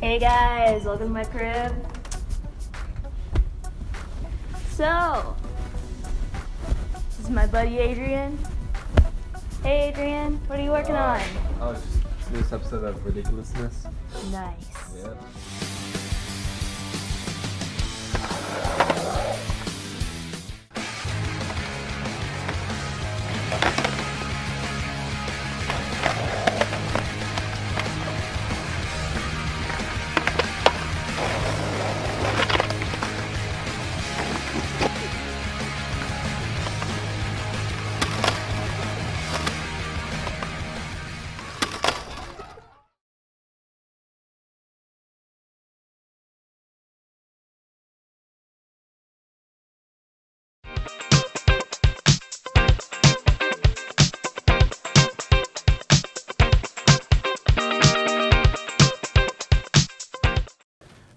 Hey guys, welcome to my crib. So, this is my buddy Adrian. Hey Adrian, what are you working on? Oh, it's just this episode of Ridiculousness. Nice. Yeah.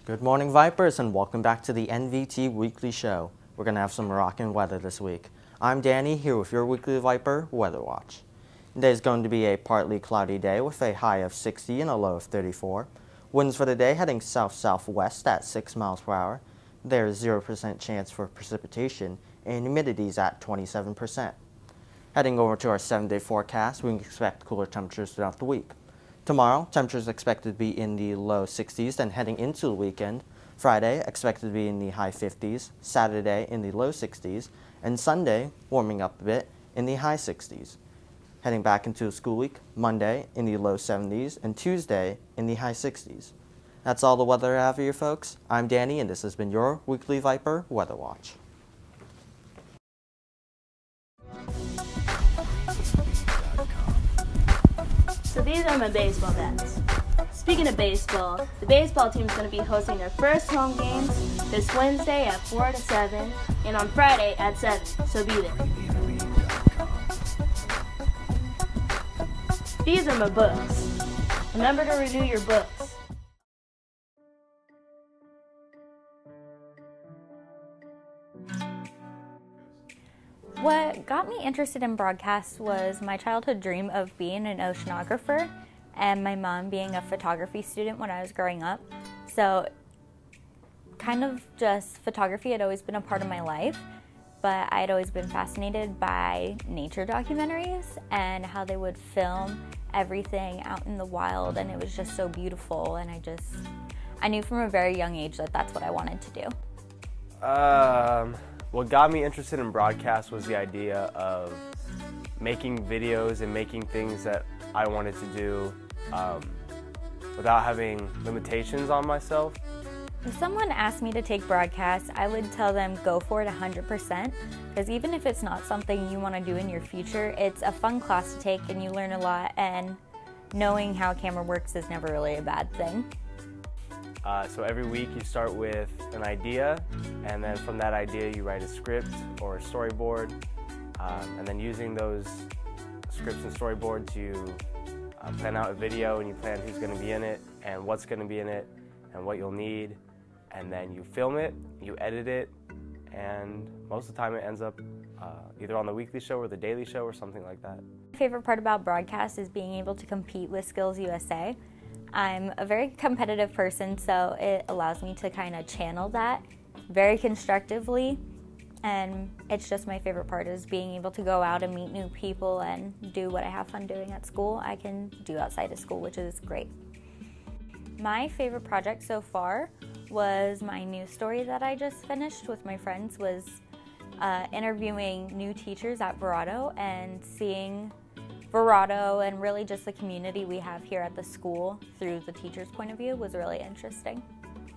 Good morning, Vipers, and welcome back to the NVT Weekly Show. We're going to have some rockin' weather this week. I'm Danny, here with your weekly Viper Weather Watch. Today is going to be a partly cloudy day with a high of 60 and a low of 34. Winds for the day heading south-southwest at 6 miles per hour. There is 0% chance for precipitation, and humidity is at 27%. Heading over to our 7-day forecast, we can expect cooler temperatures throughout the week. Tomorrow, temperatures expected to be in the low 60s, then heading into the weekend. Friday, expected to be in the high 50s, Saturday in the low 60s, and Sunday, warming up a bit, in the high 60s. Heading back into the school week, Monday in the low 70s, and Tuesday in the high 60s. That's all the weather I have for you folks. I'm Danny, and this has been your Weekly Viper Weather Watch. So these are my baseball bats. Speaking of baseball, the baseball team is going to be hosting their first home games this Wednesday at 4 to 7 and on Friday at 7, so be there. These are my books. Remember to renew your books. What got me interested in broadcast was my childhood dream of being an oceanographer and my mom being a photography student when I was growing up. So kind of just photography had always been a part of my life, but I'd always been fascinated by nature documentaries and how they would film everything out in the wild, and it was just so beautiful, and I knew from a very young age that that's what I wanted to do. What got me interested in broadcast was the idea of making videos and making things that I wanted to do without having limitations on myself. If someone asked me to take broadcast, I would tell them go for it 100%, because even if it's not something you want to do in your future, it's a fun class to take and you learn a lot, and knowing how a camera works is never really a bad thing. So every week you start with an idea, and then from that idea you write a script or a storyboard, and then using those scripts and storyboards you plan out a video, and you plan who's going to be in it and what's going to be in it and what you'll need, and then you film it, you edit it, and most of the time it ends up either on the weekly show or the daily show or something like that. My favorite part about broadcast is being able to compete with Skills USA. I'm a very competitive person, so it allows me to kind of channel that very constructively, and it's just my favorite part is being able to go out and meet new people and do what I have fun doing at school I can do outside of school, which is great. My favorite project so far was my news story that I just finished with my friends, was interviewing new teachers at Verado and seeing Verado and really just the community we have here at the school through the teacher's point of view was really interesting.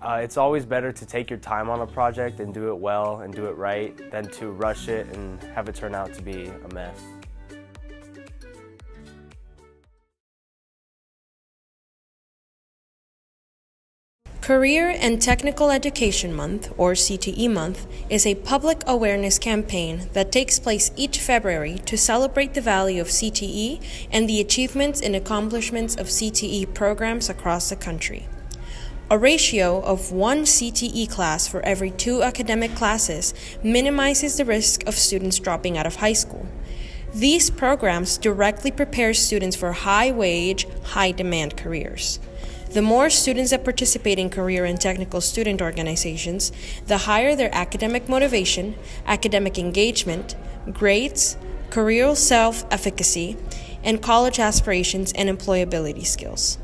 It's always better to take your time on a project and do it well and do it right than to rush it and have it turn out to be a mess. Career and Technical Education Month, or CTE Month, is a public awareness campaign that takes place each February to celebrate the value of CTE and the achievements and accomplishments of CTE programs across the country. A ratio of 1 CTE class for every 2 academic classes minimizes the risk of students dropping out of high school. These programs directly prepare students for high-wage, high-demand careers. The more students that participate in career and technical student organizations, the higher their academic motivation, academic engagement, grades, career self-efficacy, and college aspirations and employability skills.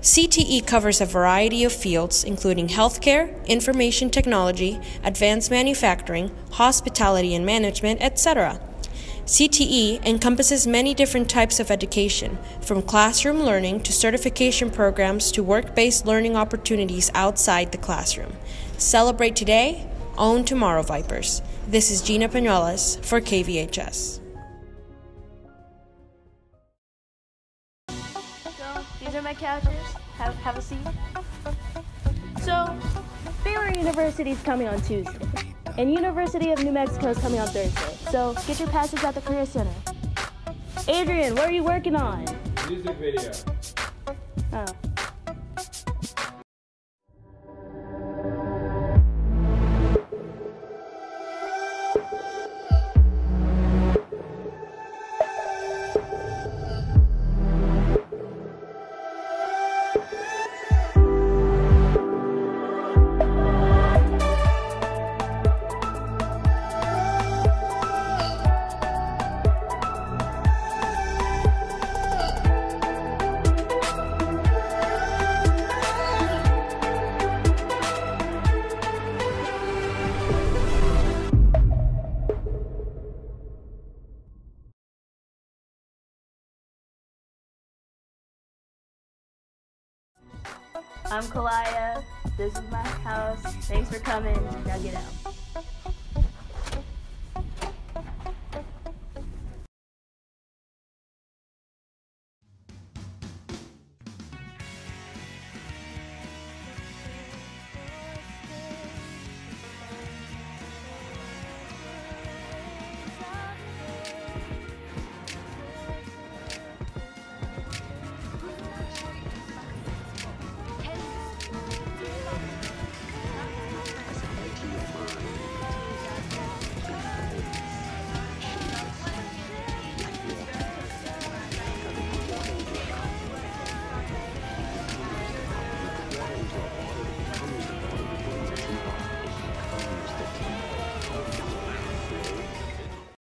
CTE covers a variety of fields, including healthcare, information technology, advanced manufacturing, hospitality and management, etc. CTE encompasses many different types of education, from classroom learning to certification programs to work-based learning opportunities outside the classroom. Celebrate today, own tomorrow, Vipers. This is Gina Peñuelas for KVHS. These are my couches. Have a seat. So, Baylor University is coming on Tuesday, and University of New Mexico is coming on Thursday. So, get your passes at the Career Center. Adrian, what are you working on? Music video. Oh. I'm Kalaya. This is my house. Thanks for coming. Now get out.